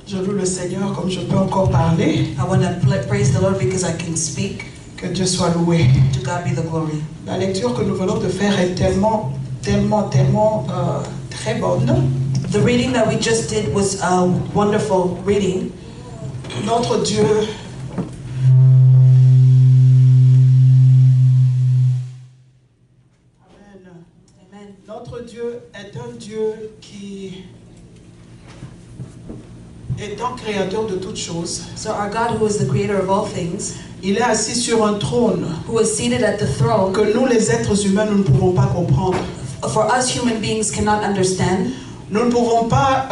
Je loue le Seigneur comme je peux encore parler. I want to praise the Lord because I can speak. Que Dieu soit loué. To God be the glory. La lecture que nous venons de faire est tellement très bonne. The reading that we just did was a wonderful reading. Notre Dieu Amen. Notre Dieu est un Dieu qui étant créateur de toutes choses. So our God, who is the creator of all things, il est assis sur un trône who is seated at the throne, que nous les êtres humains nous ne pouvons pas comprendre. For us human beings cannot understand. Nous ne pouvons pas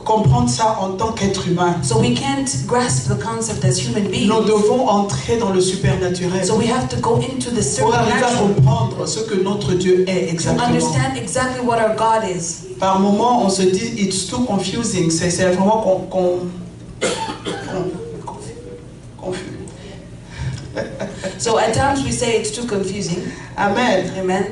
comprendre ça en tant qu'être humain. So we can't grasp the concept as human beings. Nous devons entrer dans le supernaturel. So we have to go into the pour arriver à supernatural. comprendre ce que notre Dieu est To exactement. understand exactly what our God is. Par moments, on se dit it's too confusing. C'est vraiment confus. So at times we say it's too confusing. Amen. Amen.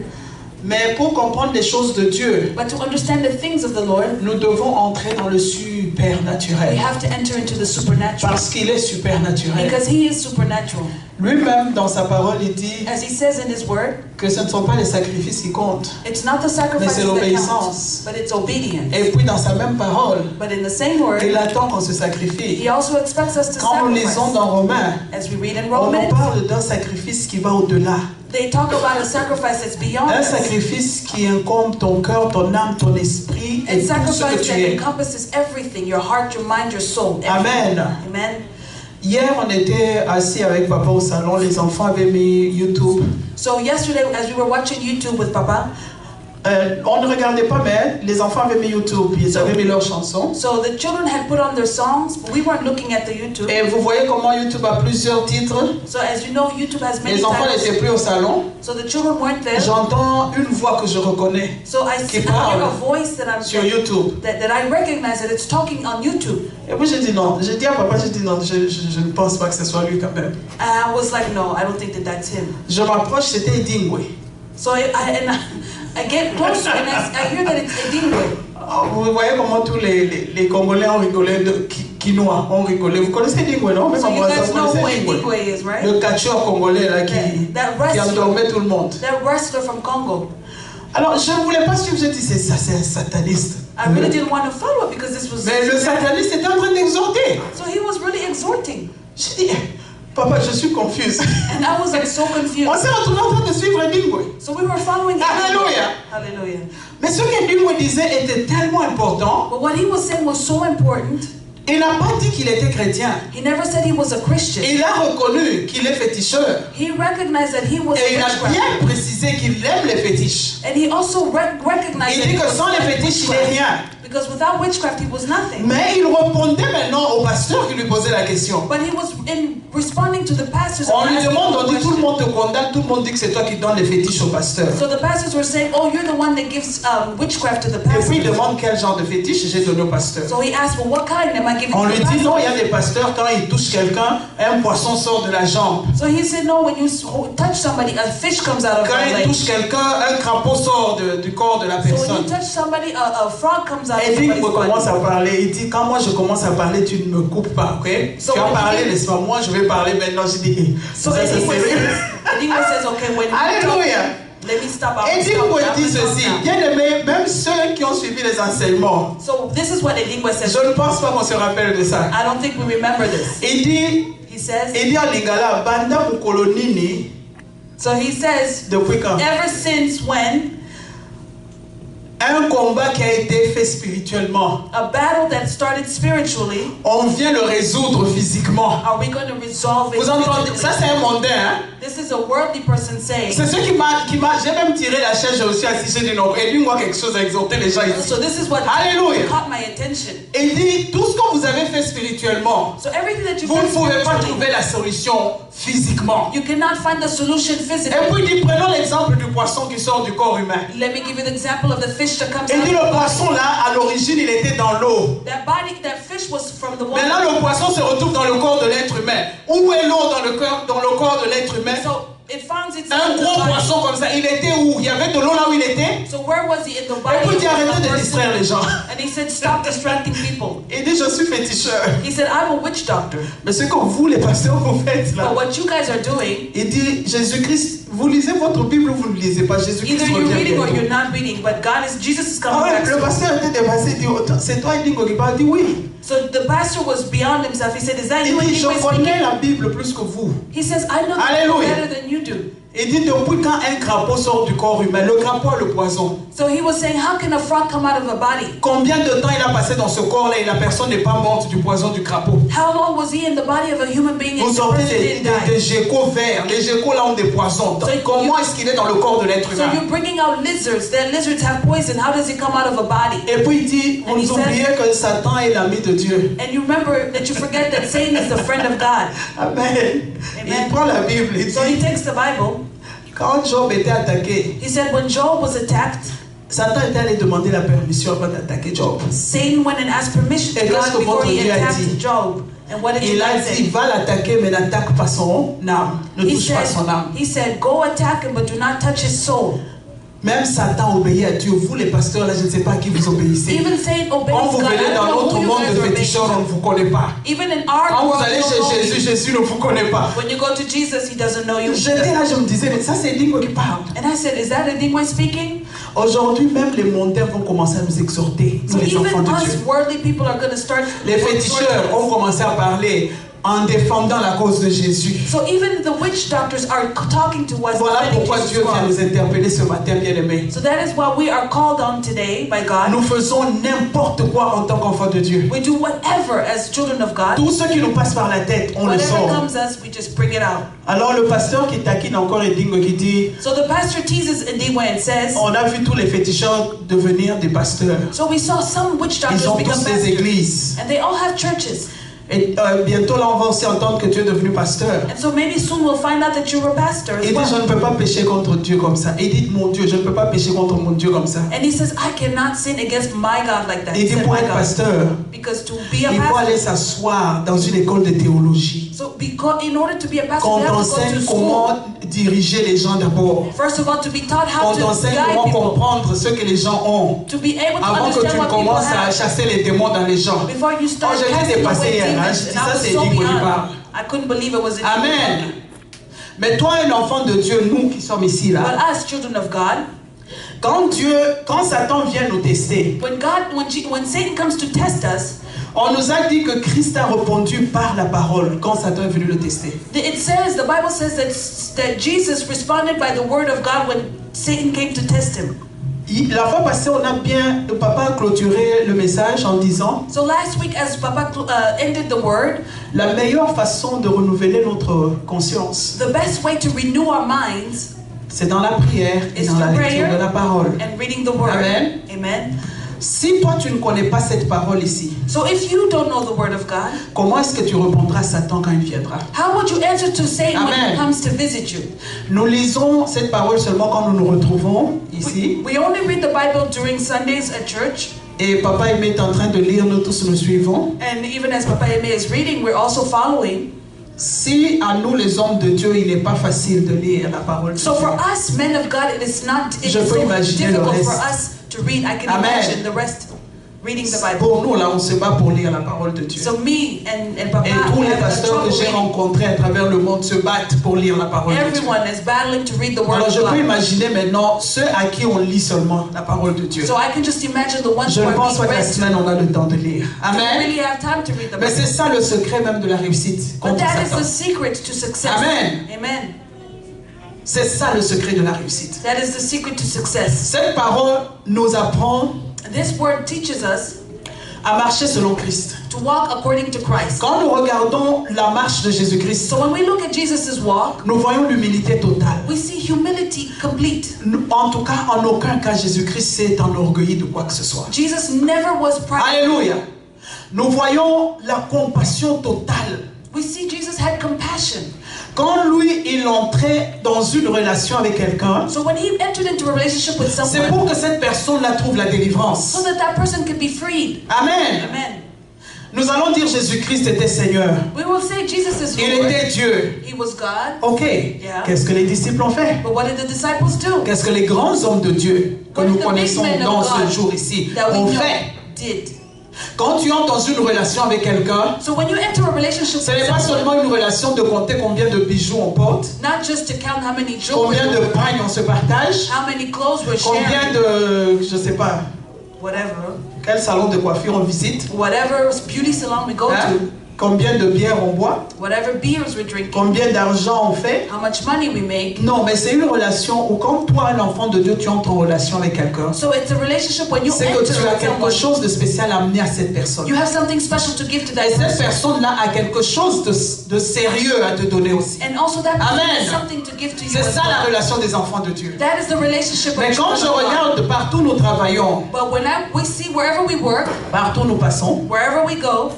Mais pour comprendre les choses de Dieu, But to understand the things of the Lord, nous devons entrer dans le we supernaturel. have to enter into the supernatural. Parce qu'il est supernaturel. Because He is supernatural. Lui-même, dans sa parole, il dit As He says in His word, que ce ne sont pas les sacrifices qui comptent. it's not the Mais sacrifices c'est that l'obéissance. count, but it's obedience. Et puis, dans sa même parole, But in the same word, il attend qu'on se sacrifie. He also expects us to Quand nous lisons sacrifice. dans Romains, As we read in on nous Romans, parle d'un sacrifice qui va au-delà. they talk about a sacrifice that's beyond Un us. sacrifice qui incombe ton cœur, ton âme, ton esprit A et tout ce que sacrifice tu that es. encompasses everything, your heart, your mind, your soul. Amen. Amen. Hier, on était assis avec papa au salon, les enfants avaient mis YouTube. So yesterday, as we were watching YouTube with Papa, On ne regardait pas, mais les enfants avaient mis YouTube, ils avaient mis leurs chansons. so the children had put on their songs, but we weren't looking at the YouTube. Et vous voyez comment YouTube a plusieurs titres. So as you know, YouTube has many Les enfants titles. n'étaient plus au salon. So the children weren't there. J'entends une voix que je reconnais So I qui hear parle a voice that sur YouTube. that I recognize that it's talking on YouTube. Et puis j'ai dit non, j'ai dit à papa, j'ai dit non, je ne pense pas que ce soit lui quand même. And I was like, no, I don't think that that's him. Je m'approche, c'était Edingwe. So I get closer and I hear that it's Edingwe. Vous voyez comment tous les Congolais ont rigolé, Quinois ont rigolé. Vous connaissez Edingwe, non? Même So en you Brazil, guys vous know who connaissez Edingwe. Edingwe is, right? Le catcheur congolais là qui endormait tout le monde. That wrestler from Congo. Alors je ne voulais pas suivre, j'ai dit c'est un sataniste. I really didn't want to follow it because this was... Mais le sataniste était en train d'exhorter. So he was really exhorting. J'ai dit, papa, je suis confuse. And I was like so confused. On s'est retrouvé en train de suivre Edingwe. So we were following Alléluia. Hallelujah. Mais ce qu'Edingwe disait était tellement important. But what he was saying was so important. Il n'a pas dit qu'il était chrétien. He never said he was a Christian. Il a reconnu qu'il est féticheur. He recognized that he was Et il a a witchcraft. bien précisé qu'il aime les fétiches. And he also recognized Il that dit he que was sans les like fétiches, il n'est witchcraft. rien. Because without witchcraft, he was nothing. Mais il répondait maintenant au pasteur qui lui posait la question. But he was responding to the pastors. On and lui asking demande, on the dit tout le question. monde te condamne, tout le monde dit que c'est toi qui donnes les fétiches au pasteur. So the pastors were saying, oh, you're the one that gives witchcraft to the Et puis il pastors. demande quel genre de fétiche j'ai donné au pasteur. So he asked, well, what kind am I giving On to lui the dit non, il y pastors? a des pasteurs, quand ils touchent quelqu'un, un poisson sort de la jambe. So he said, no, when you touch somebody, a fish comes out of Quand their il leg. touche quelqu'un, un crapaud sort du corps de la So when personne. you touch somebody, a frog comes out Et of puis il somebody's commence body. à parler. Il dit, quand moi je commence à parler, tu ne me coupes pas, ok? So Tu as when parlé, he- laisse-moi, moi je vais parler maintenant. Je dis, So ça c'est Edingwe sérieux. says, okay, when you Alléluia. let me stop. Et Edingwe dit ceci, now. bien aimé, même ceux qui ont suivi les enseignements, So this is what Edingwe says. je ne pense pas qu'on se rappelle de ça. I don't think we remember this. Il dit en lingala, banda mukolo nini, So he says, depuis quand? ever since when Un combat qui a été fait spirituellement, a battle that started spiritually, on vient le résoudre physiquement. are we going to resolve it? Vous entendez? Ça c'est un mondain, hein? This is a worldly person saying. C'est ce qui m'a, j'ai même tiré la chaise, j'ai aussi assis, j'ai dit non, et lui moi quelque chose à exhorter les gens ici. So this is what Alléluia. caught my attention. Et il dit, tout ce que vous avez fait spirituellement, So everything that you've vous ne done pouvez pas spiritually, trouver la solution physiquement. you cannot find the solution Et physically. puis il dit, prenons l'exemple du poisson qui sort du corps humain. Let me give you the example of the fish that comes Et il out dit, of le the body. poisson là, à l'origine, il était dans l'eau. That fish was from the water. Maintenant, le poisson se retrouve dans le corps de l'être humain. Où est l'eau dans le corps de l'être humain? So it finds itself Un in the gros body. poisson comme ça, il était où? Il y avait de l'eau là où il était? So where was he in the Et body? puis il dit, of the arrêtez de person? distraire les gens. And he said, stop distracting people. Il dit, je suis féticheur. He said, I'm a witch doctor. Mais ce que vous, les pasteurs, vous faites But là, what you guys are doing, il dit Jésus-Christ, vous lisez votre Bible ou vous ne lisez pas. Jésus-Christ either you're revient reading or bientôt. you're not reading, but Jesus is Ah coming ouais, back le soon. pasteur était dépassé, il dit, c'est toi Edingo qui parle. Il dit oui. So the pastor was beyond himself. He said, is that Il you dit, English je connais speaking? la Bible plus que vous. He says, I know the Alléluia. Bible better than you do. Il dit, depuis quand un crapaud sort du corps humain, le crapaud a le poison. So he was saying, how can a frog come out of a body? Combien de temps il a passé dans ce corps-là et la personne n'est pas morte du poison du crapaud? How long was he in the body of a human being and Vous the sortez person didn't die? des geckos verts. Les geckos là ont des poisons. So Comment est-ce qu'il est dans le corps de l'être So humain? you're bringing out lizards. That lizards have poison. How does it come out of a body? Et puis il dit, And he vous oubliez que Satan est l'ami de Dieu. And you remember that you forget that Satan is the friend of God. Amen. Il Amen. prend la Bible. Il So he dit, takes the Bible. quand Job était attaqué, He said when Job was attacked, Satan était allé demander la permission avant d'attaquer Job. Satan went and asked permission to Et qu'est-ce God que before votre he Dieu a attacked dit? Job. And what did Il a God dit, say? va l'attaquer, mais n'attaque pas son âme. Ne touche pas son âme. He said, go attack him, but do not touch his soul. Même Satan obéit à Dieu. Vous, les pasteurs, là, je ne sais pas à qui vous obéissez. Even Satan obeys Quand vous God. I venez don't dans know notre who you monde guys de are féticheurs, on obeying. ne vous connaît pas. Even in our Quand vous world, allez you chez don't know Jésus, you. Jésus ne vous connaît pas. When you go to Jesus, he doesn't know you. J'étais là, je me disais, mais ça c'est Dingo qui parle. And I said, is that a Dingway speaking? Aujourd'hui, même les mondains vont commencer à nous exhorter, So nous les enfants even de us Dieu. worldly people are going to start. Les féticheurs ont commencé à parler en défendant la cause de Jésus. So even the witch doctors are talking to us. Voilà defending pourquoi Jesus' Dieu vient cause. nous interpeller ce matin, bien-aimés. So that is why we are called on today by God. Nous faisons n'importe quoi en tant qu'enfants de Dieu. We do whatever as children of God. Tout ce qui nous passe par la tête, on le Whatever sort. comes us, we just bring it out. Alors le pasteur qui taquine encore Edingo qui dit, So the pastor teases Ndingwe and says, on a vu tous les féticheurs devenir des pasteurs. so we saw some witch doctors Ils ont become tous des pastors. églises. And they all have churches. Et bientôt là, on va aussi entendre que tu es devenu pasteur. And so maybe soon we'll find out that you're a pastor as Il dit, je well. ne peux pas pécher contre Dieu comme ça. Il dit, mon Dieu, je ne peux pas pécher contre mon Dieu comme ça. And he says, I cannot sin against my God like that. Il He dit, said, pour my être God. pasteur, Because to be a il faut aller pastor, s'asseoir dans une école de théologie. so because in order to be a pastor, Qu'on you have to go t'enseigne to school. comment diriger les gens d'abord. First of all, to be taught how Qu'on to t'enseigne guide comment people. comprendre ce que les gens ont. To be able to Avant que understand tu what people commences à have. chasser les démons dans les gens. Before you Oh, start j'ai été casting dépassé away hier. Hein? demons. Je dis, And ça, I was c'est so Edingo qui beyond. parle. I couldn't believe it was a Amen. Mais toi, un enfant de Dieu, nous qui sommes ici là, But as children of God, quand Satan vient nous tester, when Satan comes to test us, on nous a dit que Christ a répondu par la parole quand Satan est venu le tester. the Bible says that Jesus responded by the word of God when Satan came to test him. La fois passée, le papa a clôturé le message en disant So last week, as Papa ended the word, la meilleure façon de renouveler notre conscience, the best way to renew our minds c'est dans la prière et is dans la through lecture prayer de la parole. and reading the word. Amen. Amen. Si toi tu ne connais pas cette parole ici, So if you don't know the word of God, comment est-ce que tu répondras à Satan quand il viendra? how would you answer to Satan when Amen. he comes to visit you? Nous lisons cette parole seulement quand nous nous retrouvons ici. We only read the Bible during Sundays at church. Et Papa Aimé est en train de lire, nous tous nous suivons. And even as Papa Eme is reading, we're also following. Si à nous les hommes de Dieu, il n'est pas facile de lire la parole de So Dieu. for us, men of God, it is Je peux so imaginer le difficult for reste. us to read. I can Amen. imagine the rest reading the Bible. Pour nous, là, on se bat pour lire la parole de Dieu. So me and Papa, Et tous we les have a pasteurs trouble que j'ai reading. rencontrés à travers le monde se battent pour lire la parole de Dieu. Everyone is battling to read the word Alors of je peux God. imaginer maintenant ceux à qui on lit seulement la parole de Dieu. So I can just imagine the ones Je who ne are pense pas being que la raised. semaine on a le temps de lire. We Amen. really have time to read the Mais Bible. c'est ça le secret même de la réussite But contre that is Satan. the secret to success. Amen. Amen. C'est ça le secret de la réussite. That is the secret to success. Cette parole nous apprend This word teaches us à marcher selon Christ. to walk according to Christ. Quand nous regardons la marche de Jésus-Christ, So when we look at Jesus' walk, nous voyons l'humilité totale. we see humility complete. En tout cas, en aucun cas, Jésus-Christ s'est enorgueilli de quoi que ce soit. Jesus never was proud. Alléluia. Nous voyons la compassion totale. We see Jesus had compassion. Quand lui, il entrait dans une relation avec quelqu'un, So when he entered into a relationship with c'est someone, pour que cette personne-là trouve la délivrance. so that that person could be freed. Amen. Amen. Nous allons dire Jésus-Christ était Seigneur. We will say Jesus is Il Lord. était Dieu. He was God. Ok. Yeah. Qu'est-ce que les disciples ont fait? But what did the disciples do? Qu'est-ce que les grands hommes de Dieu que What nous did the big connaissons men dans of God ce jour ici that we ont know fait? did? Quand tu entres dans une relation avec quelqu'un, So when you enter a relationship ce n'est with pas someone, seulement une relation de compter combien de bijoux on porte, not just to count how many jewelry, combien de pagnes on se partage, how many clothes we're combien sharing, de, je sais pas, whatever, quel salon de coiffure on visite, whatever beauty salon we go hein? to, Combien de bières on boit, whatever beers we're drinking, combien d'argent on fait. how much money we make. Non, mais c'est une relation où quand toi, un enfant de Dieu, tu entres en relation avec quelqu'un, So it's a relationship when you c'est que enter tu as with quelque someone, chose de spécial à amener à cette personne. you have something special to give to that Et cette person. personne-là a quelque chose de sérieux à te donner aussi. And also that person Amen. has something to give to you C'est as ça la well. relation des enfants de Dieu. That is the relationship Mais of quand je children of God. regarde partout nous travaillons, But when we see wherever we work, partout nous passons, wherever we go,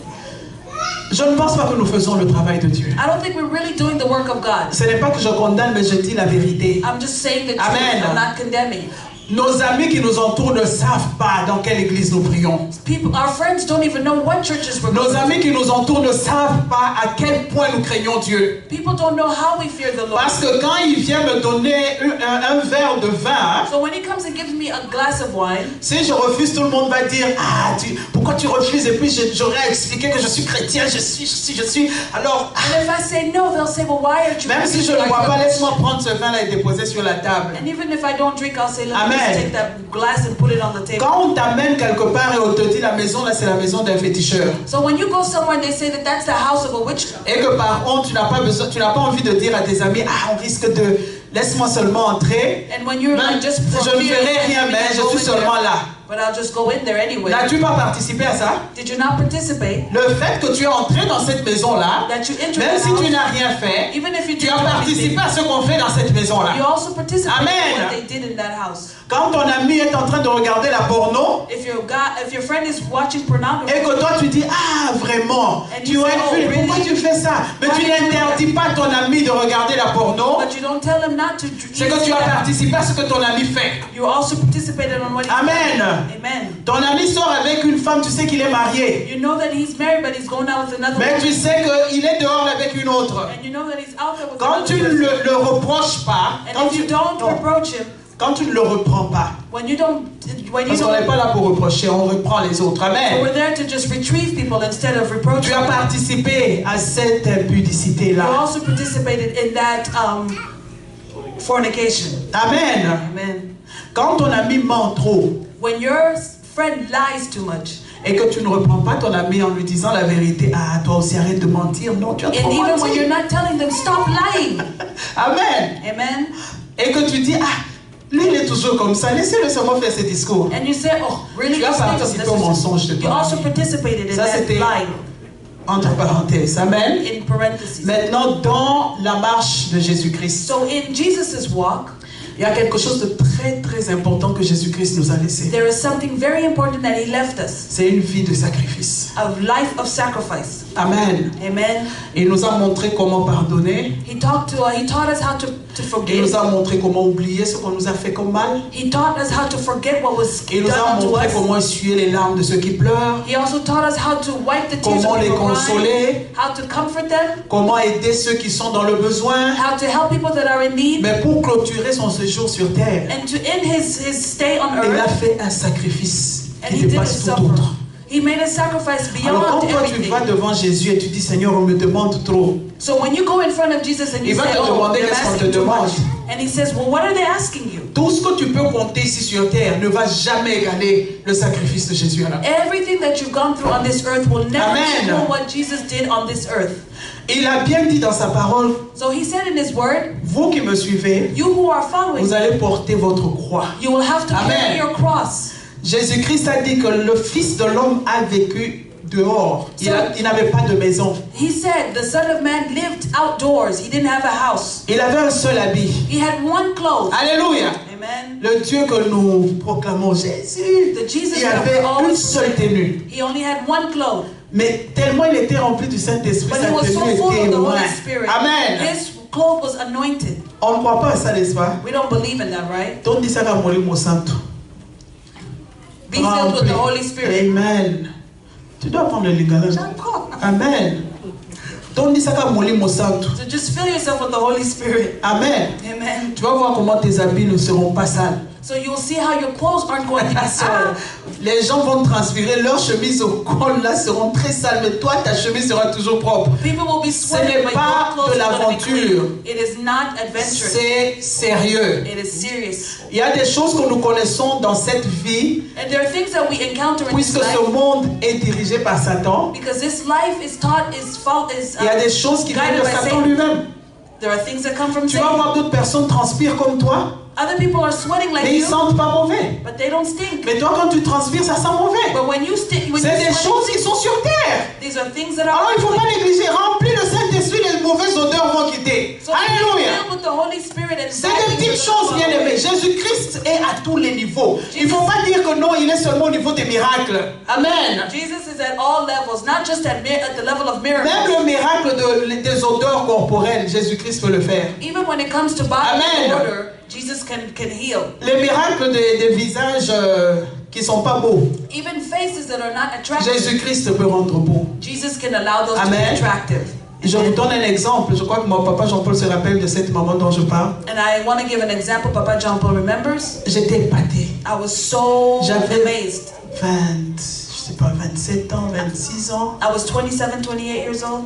je ne pense pas que nous faisons le travail de Dieu. I don't think we're really doing the work of God. Ce n'est pas que je condamne, mais je dis la vérité. I'm just saying the truth. Amen. I'm not condemning. Nos amis qui nous entourent ne savent pas dans quelle église nous prions. People, our friends don't even know what churches we're Nos going amis qui nous entourent ne savent pas à quel point nous craignons Dieu. to. People don't know how we fear the Lord. Parce que quand il vient me donner un verre de vin, So when he comes and gives me a glass of wine, si je refuse, tout le monde va dire ah, pourquoi tu refuses? Et puis j'aurais expliqué que je suis chrétien, je suis. Alors, and if I say no, they'll say, well, why aren't you même si je ne bois pas, laisse-moi prendre ce vin-là et déposer sur la table. And even if I don't drink, I'll say, let me Amen. just take that glass and put it on the table. Quand on t'amène quelque part et on te dit la maison là, c'est la maison d'un féticheur. So when you go somewhere and they say that that's the house of a witch, Et que par contre, tu n'as pas envie de dire à tes amis, ah, on risque de, laisse-moi seulement entrer. and when you're Même, like just for je ne fear, ferai rien, you mais can je go suis in seulement there, là. but I'll just go in there anyway. N'as-tu pas participé à ça? Did you not participate? Le fait que tu es entré dans cette maison-là, That you entered même the si tu house, n'as rien fait, even if you tu didn't as do participé anything, à ce qu'on fait dans cette maison-là. you also participated Amen. in what they did in that house. Quand ton ami est en train de regarder la porno, If your friend is watching pornography, et que toi tu dis, ah vraiment, And tu you aurais say, oh, pu, really? pourquoi tu fais ça? Mais Why tu do you do n'interdis pas ton ami de regarder la porno, but you don't tell him not to. c'est que tu as participé à ce que ton ami fait. You also participated on what he Amen. did. Amen. Ton ami sort avec une femme, tu sais qu'il est marié, You know that he's married, but he's going out with another mais woman. tu sais qu'il est dehors avec une autre. And you know that he's out there with Quand another tu ne person. le reproches pas, And if you don't reproach him, quand tu ne le reprends pas, when you don't, parce qu'on n'est pas là pour reprocher, on reprend les autres. so Amen. we're there to just retrieve people instead of reproaching. Tu as participé à cette You impudicité-là. also participated in that fornication. Amen. Amen. Quand ton ami ment trop When your friend lies too much, et que tu ne reprends pas ton ami en lui disant la vérité, ah, toi aussi arrête de mentir, non, tu as trop and even when menti. you're not telling them, stop lying. Amen. Amen. Et que tu dis, ah, lui il est toujours comme ça, laissez-le seulement faire ses discours. And you say, oh, really? Tu as Just think of participé this. au mensonge de You ton also ami. participated in Ça, that c'était lying. entre parenthèses. Amen. In parentheses. Maintenant, dans la marche de Jésus-Christ, So in Jesus' walk, il y a quelque chose de très très important que Jésus-Christ nous a laissé. there is something very important that he left us. C'est une vie de sacrifice. A life of sacrifice. Amen. Amen. Il nous a montré comment pardonner. He taught us how to Il forgive. nous a montré comment oublier ce qu'on nous a fait comme mal. He taught us how to forget what was Il nous a done to montré us. comment essuyer les larmes de ceux qui pleurent, He also taught us how to wipe the tears comment of les people consoler, crying, how to comfort them, comment aider ceux qui sont dans le besoin. how to help people that are in need, Mais pour clôturer son séjour sur terre, and to end his stay on il a earth. fait un sacrifice And qui he did it dépasse tout suffer. autre. He made a sacrifice Alors quand beyond toi tu everything. vas devant Jésus et tu dis Seigneur, on me demande trop, So when you go in front of Jesus and you il va say, te oh, demander they're qu'est-ce qu'on te asking too demande. much. And he says, well, what are they asking you? Tout ce que tu peux compter ici sur terre ne va jamais égaler le sacrifice de Jésus à la croix. Everything that you've gone through on this earth will never Amen. equal what Jesus did on this earth. Il a bien dit dans sa parole, So he said in his word, vous qui me suivez, you who are following, vous allez porter votre croix. you will have to Amen. carry your cross. Jésus-Christ a dit que le Fils de l'homme a vécu dehors. Il n'avait pas de maison. He said the Son of Man lived outdoors. He didn't have a house. Il avait un seul habit. He had one clothes. Alléluia. Amen. Le Dieu que nous proclamons, Jésus, The Jesus il that avait we une always seule tenue. He only had one cloth. Mais tellement il était rempli du Saint-Esprit, But sa he was so tenue full était of the loin. Holy Spirit. Amen. His cloth was anointed. On ne croit pas à ça, n'est-ce pas? We don't believe in that, right? Donc, dis ça à Molimo Santo. Be filled with the Holy Spirit. Amen. Tu dois prendre le lingala. Amen. Donc, dis ça à Molimo Santo. So just fill yourself with the Holy Spirit. Amen. Amen. Tu vas voir comment tes habits ne seront pas sales. So you'll see how your clothes aren't going to be soiled. Les gens vont transpirer, leurs chemises au col là seront très sales, mais toi ta chemise sera toujours propre. People will be Ce n'est sweating, but pas your clothes de are going to be l'aventure. clean. It is not adventurous. C'est sérieux. It is serious. Il y a des choses que nous connaissons dans cette vie, And there are things that we encounter in this puisque ce life monde est dirigé par Satan. because this life is taught Il y a des choses qui viennent guided de by Satan Satan. lui-même. There are things that come from Tu vas Satan. voir d'autres personnes transpirent comme toi, Other people are sweating like mais ils you, sentent pas mauvais. but they don't stink. Mais toi, quand tu transpires, ça sent mauvais. But when you stink, when C'est you des sweat, choses qui sont sur terre. these are things that are Alors il ne faut pas earthly. négliger. Remplis le Saint-Esprit, les mauvaises odeurs vont quitter. So be Alléluia. filled with the Holy Spirit and C'est bad des things petites are choses, gonna bien go aimés. away. Jésus-Christ est à tous les niveaux. Il ne faut pas dire que non, il est seulement au niveau des miracles. Amen. Jesus is at all levels, not just at the level of Même miracles. le miracle des odeurs corporelles, Jésus-Christ peut le faire. Even when it comes to body Amen. order, Jesus can heal. Les miracles des visages qui ne sont pas beaux, Even faces that are not attractive, Jésus-Christ peut rendre beau. Jesus can allow those to Amen. be attractive. Je vous donne un exemple. Je crois que mon papa Jean-Paul se rappelle de cette maman dont je parle. And I want to give an example Papa John Paul remembers. J'étais épaté. I was so J'avais amazed. 27 ans, 26 ans. I was 27, 28 years old.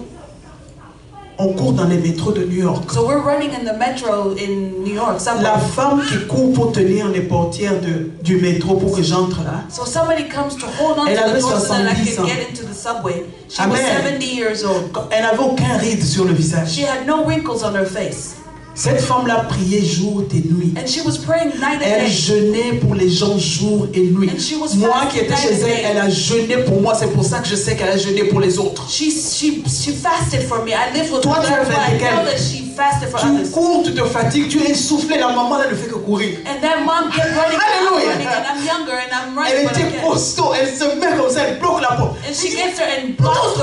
On court dans les métros de New York. So we're running in the metro in New York, subway. La femme qui court pour tenir les portières du métro pour que j'entre là. So somebody comes to hold on Elle to the avait door so that I 70 can ans. get into the subway. She was Amen. 70 years old. Elle n'avait aucun ride sur le visage. She had no wrinkles on her face. Cette femme-là priait jour et nuit. And she was praying night and Elle day. jeûnait pour les gens jour et nuit. And she was Moi fasting qui étais night chez and elle, day. elle a jeûné pour moi. C'est pour ça que je sais qu'elle a jeûné pour les autres. She fasted for me. I lived with Toi, her. tu as That's why fait I know lesquelles? that she fasted for Tu others. cours, tu te fatigues, tu es essoufflé. La maman, elle ne fait que courir. And that mom kept running, Hallelujah. running, and I'm younger and I'm Elle running, but I était can't. costaud. Elle se met comme ça, elle bloque la porte. And she gets her and blocks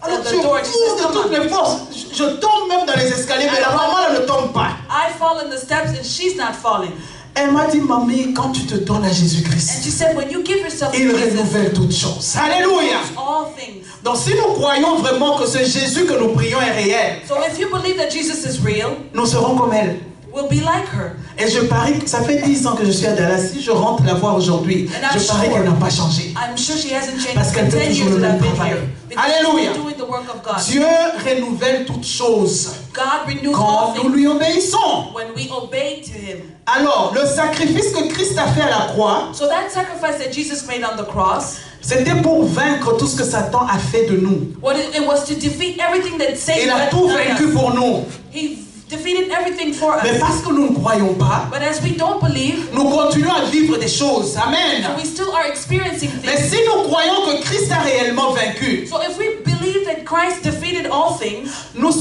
Alors the tu door. She says, cours de "Come toutes on." mes forces. Je tombe même dans les escaliers, mais la maman, elle ne tombe pas. I fall in the steps and she's not falling. Elle m'a dit, mamie, quand tu te donnes à And Jésus-Christ, she said, when you give yourself to il Jesus, renouvelle toutes choses. Alléluia. all things. Donc si nous croyons vraiment que ce Jésus que nous prions est réel, So if you believe that Jesus is real, nous serons comme elle. we'll be like her. Et je parie que ça fait 10 ans que je suis à Dallas. Si je rentre la voir aujourd'hui, And I'm je parie sure- qu'elle n'a pas changé. I'm sure she hasn't changed Parce qu'elle in fait 10 toujours years le that même I've been travail. here. Because Alléluia. she's doing the work of God. Dieu renouvelle toutes choses God renews all quand nous things lui obéissons. when we obey to Him. Alors, le sacrifice que Christ a fait à la croix, So that sacrifice that Jesus made on the cross, c'était pour vaincre tout ce que Satan a fait de nous. it was to defeat everything that Satan Il a had tout done vaincu us. pour nous. He defeated everything for Mais us. parce que nous ne croyons pas, But as we don't believe, nous continuons à vivre des choses. Amen. we still are experiencing Mais things. si nous croyons que Christ a réellement vaincu, So if we believe that Christ defeated all things, nous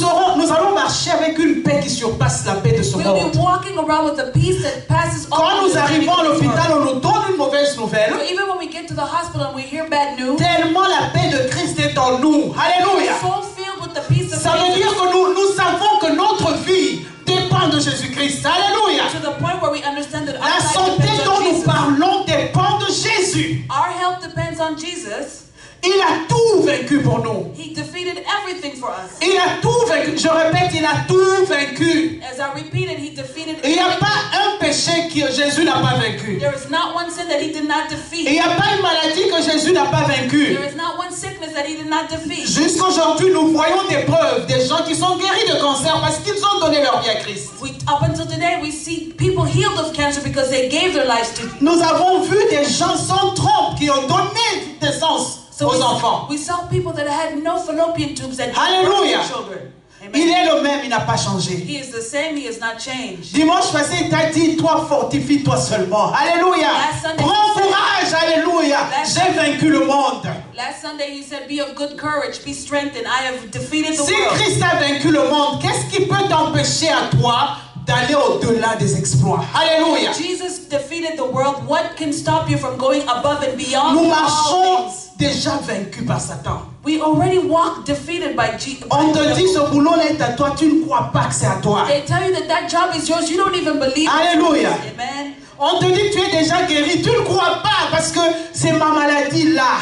allons marcher avec une paix qui surpasse la paix de ce we'll monde. be walking around with a peace that passes all Quand nous arrivons à understanding. l'hôpital, on nous donne une mauvaise nouvelle. So even when we get to the hospital and we hear bad news, Tellement la paix de Christ est en nous. Alléluia. we're so filled with the peace of Ça veut dire Jesus que nous savons que notre vie dépend de Jésus-Christ. Alléluia. to the point where we understand that our La life santé depends dont on nous Jesus. parlons dépend de Jésus. Our health depends on Jesus. Il a tout vaincu pour nous. He defeated everything for us. Il a tout vaincu. Je répète, il a tout vaincu. As I repeated, He defeated Il n'y a everything. pas un péché que Jésus n'a pas vaincu. There is not one sin that He did not Il defeat. n'y a pas une maladie que Jésus n'a pas vaincue. There is not one sickness that He did not defeat. Jusqu'aujourd'hui, nous voyons des preuves, des gens qui sont guéris de cancer parce qu'ils ont donné leur vie à Christ. Up until today, we see people healed of cancer because they gave their lives to. Nous avons vu des gens sans trompe qui ont donné naissance aux enfants. we saw people that had no fallopian tubes that Alléluia. birthed children. Amen. Il est le même, il n'a pas changé. He is the same. He has not changed. Dimanche passé, il t'a dit, toi fortifie-toi seulement. Alléluia. Last Sunday, Prends he said- courage, alléluia. J'ai vaincu le monde. Last Sunday, He said, "Be of good courage, be strengthened. I have defeated the Si world." Christ a vaincu le monde, qu'est-ce qui peut t'empêcher à toi d'aller au-delà des exploits? Alléluia. Jesus defeated the world. What can stop you from going above and beyond Nous all marchons things? déjà vaincus par Satan. We already walk defeated by Jesus. On te dit ce boulot-là est à toi, tu ne crois pas que c'est à toi. They tell you that that job is yours. You don't even believe. Alléluia. It. Amen. On te dit que tu es déjà guéri, tu ne crois pas parce que c'est ma maladie là.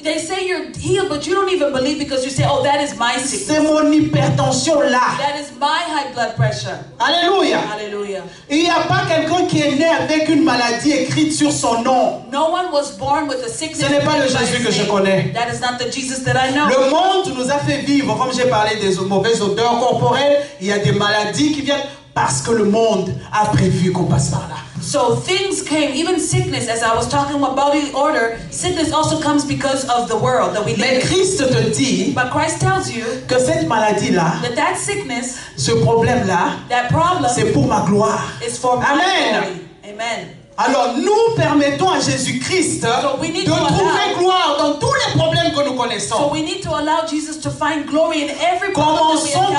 They say you're healed, but you don't even believe because you say, oh, that is my sickness. C'est mon hypertension là. That is my high blood pressure. Alléluia. Hallelujah. Il n'y a pas quelqu'un qui est né avec une maladie écrite sur son nom. No one was born with a sickness. Ce n'est pas le Jésus que je connais. That is not the Jesus that I know. Le monde nous a fait vivre, comme j'ai parlé des mauvaises odeurs corporelles, il y a des maladies qui viennent parce que le monde a prévu qu'on passe par là. So things came, even sickness, as I was talking about body order, sickness also comes because of the world that we live Mais in. Christ te dit But Christ tells you que cette maladie-là, that sickness, ce problème-là, that problem c'est pour ma gloire. is for my Amen. glory. Amen. Alors nous permettons à Jésus-Christ So we need de to trouver gloire dans tous les problèmes que nous So connaissons. we need to allow Jesus to find glory in every problem that we Commençons encounter.